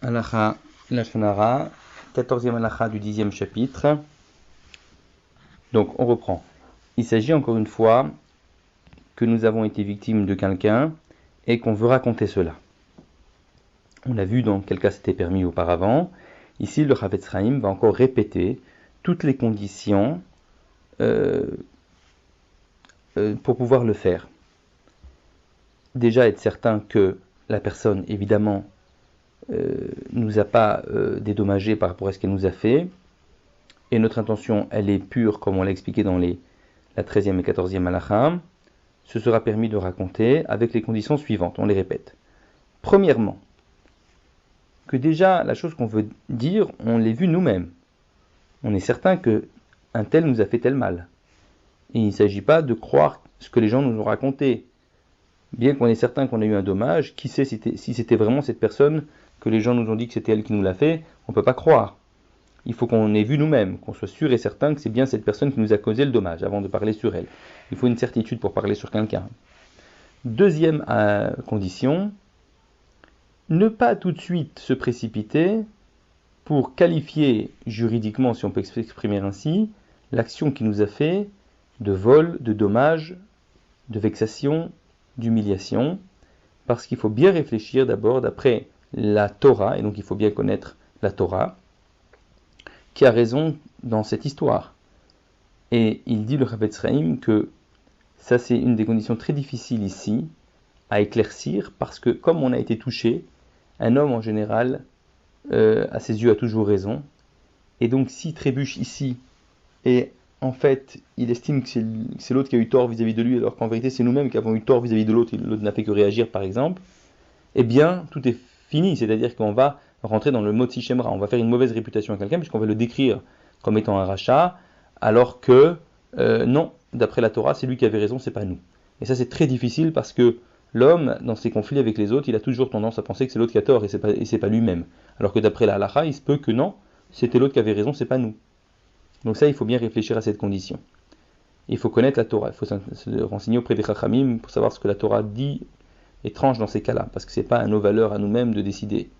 Halakha Lashon Hara, 14e halakha du 10e chapitre. Donc on reprend. Il s'agit encore une fois que nous avons été victimes de quelqu'un et qu'on veut raconter cela. On a vu dans quel cas c'était permis auparavant. Ici, le Chafetz Chaim va encore répéter toutes les conditions pour pouvoir le faire. Déjà être certain que la personne, évidemment, nous a pas dédommagé par rapport à ce qu'elle nous a fait, et notre intention, elle est pure, comme on l'a expliqué dans la 13e et 14e halakha. Ce sera permis de raconter avec les conditions suivantes, on les répète. Premièrement, que déjà, la chose qu'on veut dire, on l'ait vu nous-mêmes. On est certain que un tel nous a fait tel mal. Et il ne s'agit pas de croire ce que les gens nous ont raconté. Bien qu'on est certain qu'on a eu un dommage, qui sait si c'était vraiment cette personne que les gens nous ont dit que c'était elle qui nous l'a fait, on ne peut pas croire. Il faut qu'on ait vu nous-mêmes, qu'on soit sûr et certain que c'est bien cette personne qui nous a causé le dommage avant de parler sur elle. Il faut une certitude pour parler sur quelqu'un. Deuxième condition, ne pas tout de suite se précipiter pour qualifier juridiquement, si on peut s'exprimer ainsi, l'action qui nous a fait de vol, de dommage, de vexation, d'humiliation, parce qu'il faut bien réfléchir d'abord d'après la Torah, et donc il faut bien connaître la Torah, qui a raison dans cette histoire. Et il dit le Chafetz Chaim que ça c'est une des conditions très difficiles ici à éclaircir, parce que comme on a été touché, un homme en général, à ses yeux, a toujours raison, et donc s'il trébuche ici, et en fait il estime que c'est l'autre qui a eu tort vis-à-vis de lui, alors qu'en vérité c'est nous-mêmes qui avons eu tort vis-à-vis de l'autre, et l'autre n'a fait que réagir par exemple, eh bien tout est fini, c'est-à-dire qu'on va rentrer dans le motzi shemra, on va faire une mauvaise réputation à quelqu'un puisqu'on va le décrire comme étant un rachat, alors que non, d'après la Torah, c'est lui qui avait raison, c'est pas nous. Et ça c'est très difficile parce que l'homme, dans ses conflits avec les autres, il a toujours tendance à penser que c'est l'autre qui a tort et c'est pas lui-même. Alors que d'après la halakha, il se peut que non, c'était l'autre qui avait raison, c'est pas nous. Donc ça, il faut bien réfléchir à cette condition. Il faut connaître la Torah, il faut se renseigner auprès des Chachamim pour savoir ce que la Torah dit et tranche dans ces cas-là, parce que c'est pas à nos valeurs, à nous-mêmes de décider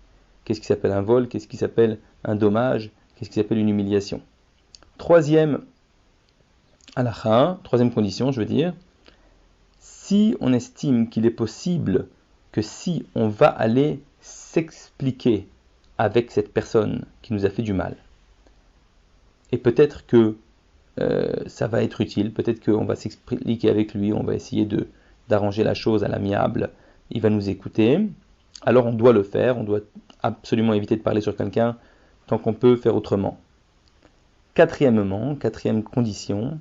qu'est-ce qui s'appelle un vol, qu'est-ce qui s'appelle un dommage, qu'est-ce qui s'appelle une humiliation. Troisième halakha, troisième condition, je veux dire, si on estime qu'il est possible que si on va aller s'expliquer avec cette personne qui nous a fait du mal, et peut-être que ça va être utile, peut-être qu'on va s'expliquer avec lui, on va essayer d'arranger la chose à l'amiable, il va nous écouter, alors on doit le faire, on doit absolument éviter de parler sur quelqu'un tant qu'on peut faire autrement. Quatrième condition,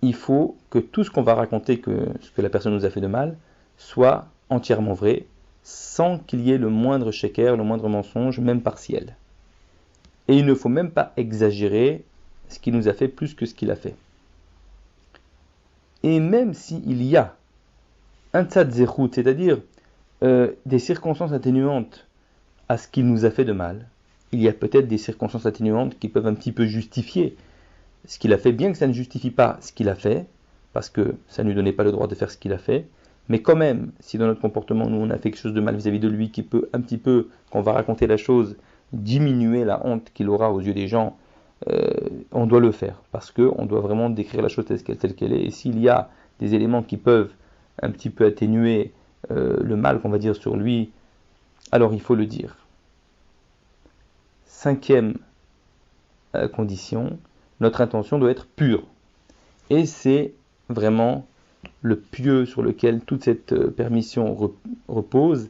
il faut que tout ce qu'on va raconter, ce que la personne nous a fait de mal, soit entièrement vrai, sans qu'il y ait le moindre sheker, le moindre mensonge, même partiel. Et il ne faut même pas exagérer ce qu'il nous a fait plus que ce qu'il a fait. Et même s'il y a un tzad zechut, c'est-à-dire des circonstances atténuantes à ce qu'il nous a fait de mal, il y a peut-être des circonstances atténuantes qui peuvent un petit peu justifier ce qu'il a fait, bien que ça ne justifie pas ce qu'il a fait, parce que ça ne lui donnait pas le droit de faire ce qu'il a fait, mais quand même, si dans notre comportement, nous on a fait quelque chose de mal vis-à-vis de lui, qui peut un petit peu, quand on va raconter la chose, diminuer la honte qu'il aura aux yeux des gens, on doit le faire, parce qu'on doit vraiment décrire la chose telle qu'elle est, et s'il y a des éléments qui peuvent un petit peu atténuer le mal qu'on va dire sur lui, alors il faut le dire. Cinquième condition, notre intention doit être pure. Et c'est vraiment le pieu sur lequel toute cette permission repose.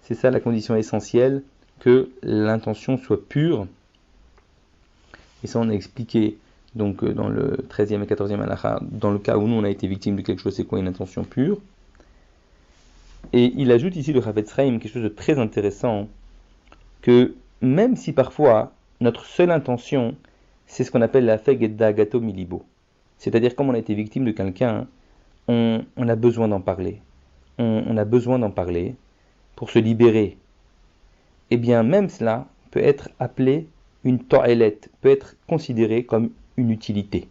C'est ça la condition essentielle, que l'intention soit pure. Et ça on a expliqué donc dans le 13e et 14e halakha, dans le cas où nous on a été victime de quelque chose, c'est quoi une intention pure. Et il ajoute ici le Chafetz Chaim quelque chose de très intéressant, que même si parfois notre seule intention c'est ce qu'on appelle la feg et dagato milibo, c'est-à-dire comme on a été victime de quelqu'un, on a besoin d'en parler, on a besoin d'en parler pour se libérer. Et bien même cela peut être appelé une to'elet, peut être considéré comme une utilité,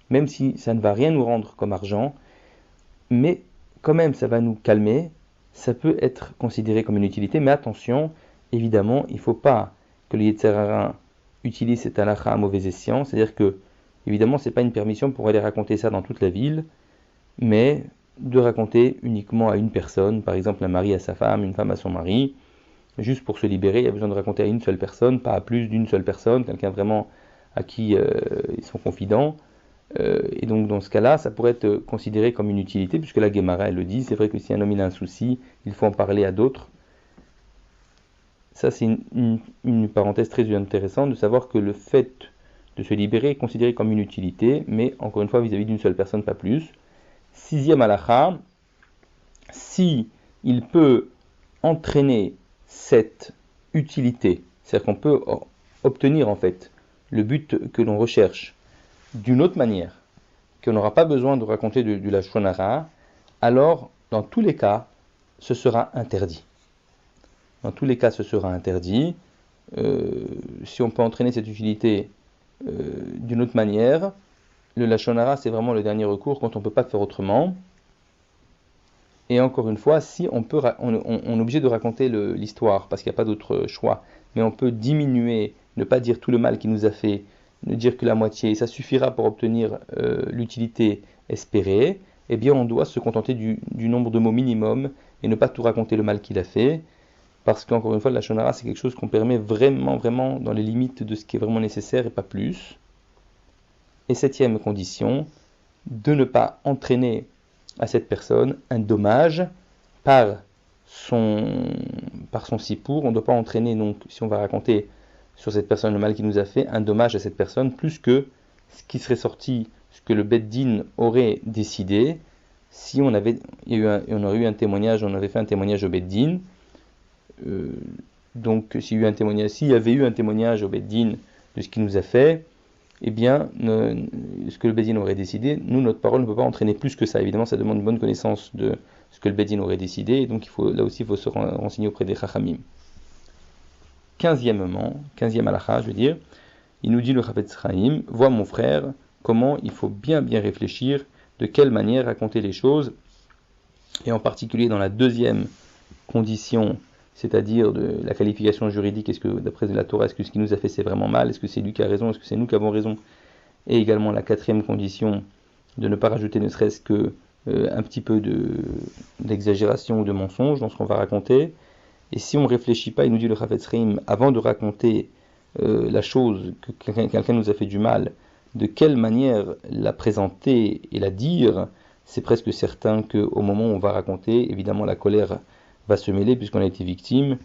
même si ça ne va rien nous rendre comme argent, mais quand même ça va nous calmer, ça peut être considéré comme une utilité, mais attention, évidemment, il ne faut pas que le Yetzer Hara utilise cette halakha à mauvais escient, c'est-à-dire que, évidemment, ce n'est pas une permission pour aller raconter ça dans toute la ville, mais de raconter uniquement à une personne, par exemple un mari à sa femme, une femme à son mari, juste pour se libérer, il y a besoin de raconter à une seule personne, pas à plus d'une seule personne, quelqu'un vraiment à qui ils sont confidents. Et donc dans ce cas-là, ça pourrait être considéré comme une utilité, puisque la Guémara elle le dit, c'est vrai que si un homme il a un souci, il faut en parler à d'autres. Ça c'est une parenthèse très intéressante de savoir que le fait de se libérer est considéré comme une utilité, mais encore une fois vis-à-vis d'une seule personne, pas plus. Sixième halakha, si il peut entraîner cette utilité, c'est-à-dire qu'on peut obtenir en fait le but que l'on recherche d'une autre manière, qu'on n'aura pas besoin de raconter du Lashon Hara, alors dans tous les cas, ce sera interdit. Dans tous les cas, ce sera interdit. Si on peut entraîner cette utilité d'une autre manière, le Lashon Hara, c'est vraiment le dernier recours quand on ne peut pas faire autrement. Et encore une fois, si on est obligé de raconter l'histoire parce qu'il n'y a pas d'autre choix, mais on peut diminuer, ne pas dire tout le mal qu'il nous a fait, ne dire que la moitié, ça suffira pour obtenir l'utilité espérée, eh bien on doit se contenter du nombre de mots minimum et ne pas tout raconter le mal qu'il a fait, parce qu'encore une fois, la Lashon Hara, c'est quelque chose qu'on permet vraiment dans les limites de ce qui est vraiment nécessaire et pas plus. Et septième condition, de ne pas entraîner à cette personne un dommage par son sipour. On ne doit pas entraîner, donc, si on va raconter sur cette personne le mal qu'il nous a fait, un dommage à cette personne, plus que ce qui serait sorti, ce que le Beth Din aurait décidé, si on aurait eu un témoignage, on avait fait un témoignage au Beth Din. Donc, s'il y avait eu un témoignage au Beth Din de ce qu'il nous a fait, eh bien, ce que le Beth Din aurait décidé, nous, notre parole ne peut pas entraîner plus que ça. Évidemment, ça demande une bonne connaissance de ce que le Beth Din aurait décidé, et donc là aussi, il faut se renseigner auprès des Chachamim. 15e halakha, je veux dire, il nous dit le Chafetz Chaim, vois mon frère, comment il faut bien réfléchir, de quelle manière raconter les choses, et en particulier dans la deuxième condition, c'est-à-dire de la qualification juridique, est-ce que d'après la Torah, est-ce que ce qu'il nous a fait c'est vraiment mal, est-ce que c'est lui qui a raison, est-ce que c'est nous qui avons raison, et également la quatrième condition, de ne pas rajouter ne serait-ce que un petit peu d'exagération ou de mensonge dans ce qu'on va raconter. Et si on ne réfléchit pas, il nous dit le Chafetz Chaim, avant de raconter la chose que quelqu'un nous a fait du mal, de quelle manière la présenter et la dire, c'est presque certain qu'au moment où on va raconter, évidemment la colère va se mêler puisqu'on a été victime,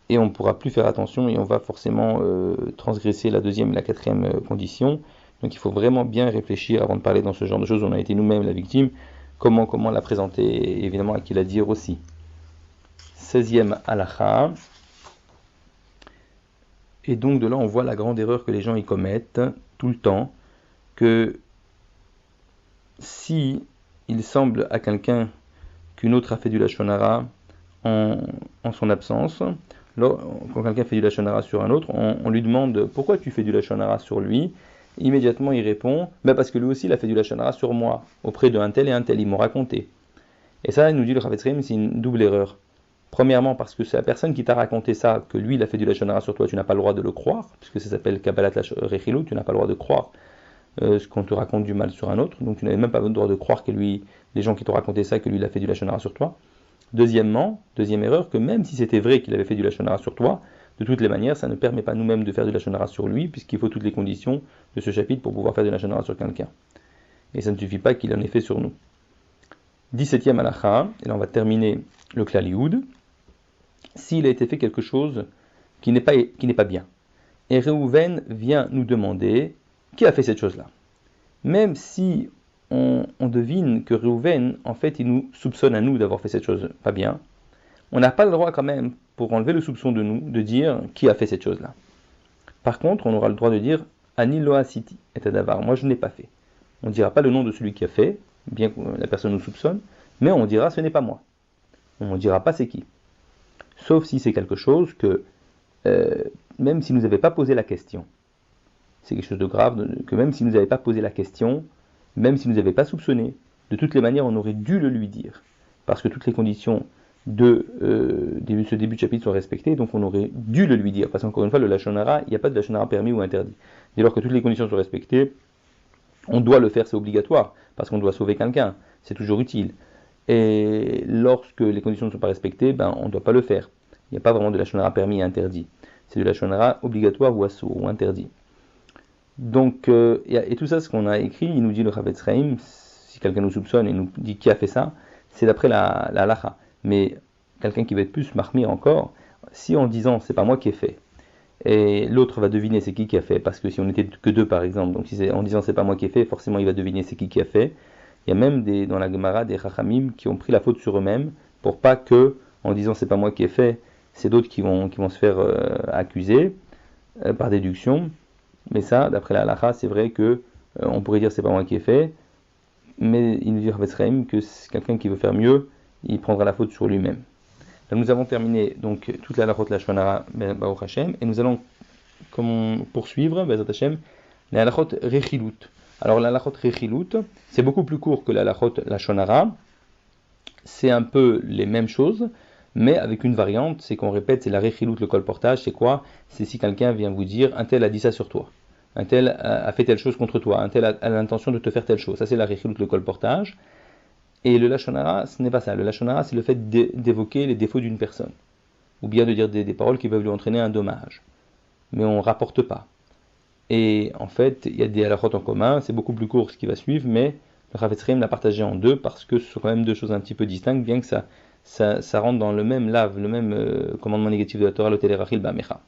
et on ne pourra plus faire attention et on va forcément transgresser la deuxième et la quatrième condition. Donc il faut vraiment bien réfléchir avant de parler dans ce genre de choses, on a été nous-mêmes la victime, comment la présenter, et évidemment à qui la dire aussi. 16e halakha. Et donc de là on voit la grande erreur que les gens y commettent tout le temps, que si il semble à quelqu'un qu'une autre a fait du Lashon Hara en son absence, quand quelqu'un fait du Lashon Hara sur un autre, on lui demande pourquoi tu fais du Lashon Hara sur lui. Immédiatement il répond parce que lui aussi il a fait du Lashon Hara sur moi, auprès d'un tel et un tel, ils m'ont raconté. Et ça, il nous dit le Chafetz Chaim, c'est une double erreur. Premièrement, parce que c'est la personne qui t'a raconté ça, que lui il a fait du Lashon Hara sur toi, tu n'as pas le droit de le croire, puisque ça s'appelle Kabbalat Rechilou, tu n'as pas le droit de croire ce qu'on te raconte du mal sur un autre, donc tu n'avais même pas le droit de croire que lui, les gens qui t'ont raconté ça, que lui il a fait du Lashon Hara sur toi. Deuxième erreur, que même si c'était vrai qu'il avait fait du Lashon Hara sur toi, de toutes les manières, ça ne permet pas nous-mêmes de faire du Lashon Hara sur lui, puisqu'il faut toutes les conditions de ce chapitre pour pouvoir faire du Lashon Hara sur quelqu'un. Et ça ne suffit pas qu'il en ait fait sur nous. 17e halakha, et là on va terminer le Klal Yehud. S'il a été fait quelque chose qui n'est pas bien, et Réhouven vient nous demander qui a fait cette chose-là. Même si on devine que Réhouven, en fait, il nous soupçonne à nous d'avoir fait cette chose pas bien, on n'a pas le droit quand même, pour enlever le soupçon de nous, de dire qui a fait cette chose-là. Par contre, on aura le droit de dire Ani lo asiti et adavar, moi je n'ai pas fait. On ne dira pas le nom de celui qui a fait, bien que la personne nous soupçonne, mais on dira ce n'est pas moi. On ne dira pas c'est qui. Sauf si c'est quelque chose que, même si nous n'avait pas posé la question, c'est quelque chose de grave, que même si nous n'avait pas posé la question, même si nous n'avait pas soupçonné, de toutes les manières on aurait dû le lui dire, parce que toutes les conditions ce début de chapitre soit respecté, donc on aurait dû le lui dire, parce qu'encore une fois, le Lachon Hara, il n'y a pas de Lachon Hara permis ou interdit. Dès lors que toutes les conditions sont respectées, on doit le faire, c'est obligatoire, parce qu'on doit sauver quelqu'un, c'est toujours utile. Et lorsque les conditions ne sont pas respectées, on ne doit pas le faire. Il n'y a pas vraiment de Lachon Hara permis et interdit. C'est de Lachon Hara obligatoire ou assourd, ou interdit. Donc, et tout ça, ce qu'on a écrit, il nous dit le Chavetz Chaim, si quelqu'un nous soupçonne et nous dit qui a fait ça, c'est d'après la halacha. Mais quelqu'un qui va être plus marmire encore, si en disant c'est pas moi qui ai fait, et l'autre va deviner c'est qui a fait, parce que si on n'était que deux par exemple, donc si c'est en disant c'est pas moi qui ai fait, forcément il va deviner c'est qui a fait. Il y a même dans la Gemara des Chachamim qui ont pris la faute sur eux-mêmes pour pas que, en disant c'est pas moi qui ai fait, c'est d'autres qui vont se faire accuser par déduction. Mais ça, d'après la halacha, c'est vrai que on pourrait dire c'est pas moi qui ai fait, mais il nous dit Chavetz Chaim que c'est quelqu'un qui veut faire mieux, il prendra la faute sur lui-même. Là, nous avons terminé donc toute la halachot Lashon Hara Baruch Hashem, et nous allons poursuivre Bezat Hashem la halachot Rechilut. Alors la halachot Rechilut, c'est beaucoup plus court que la halachot Lashon Hara, c'est un peu les mêmes choses, mais avec une variante, c'est qu'on répète, c'est la Rechilut, le colportage, c'est quoi? C'est si quelqu'un vient vous dire, un tel a dit ça sur toi, un tel a fait telle chose contre toi, un tel a l'intention de te faire telle chose. Ça c'est la Rechilut, le colportage. Et le Lashon Hara, ce n'est pas ça. Le Lashon Hara, c'est le fait d'évoquer les défauts d'une personne, ou bien de dire des paroles qui peuvent lui entraîner un dommage. Mais on ne rapporte pas. Et en fait, il y a des halachot en commun, c'est beaucoup plus court ce qui va suivre, mais le Chavetz Chaim l'a partagé en deux, parce que ce sont quand même deux choses un petit peu distinctes, bien que ça rentre dans le même lave, le même commandement négatif de la Torah, le Telerachil Ba'amecha.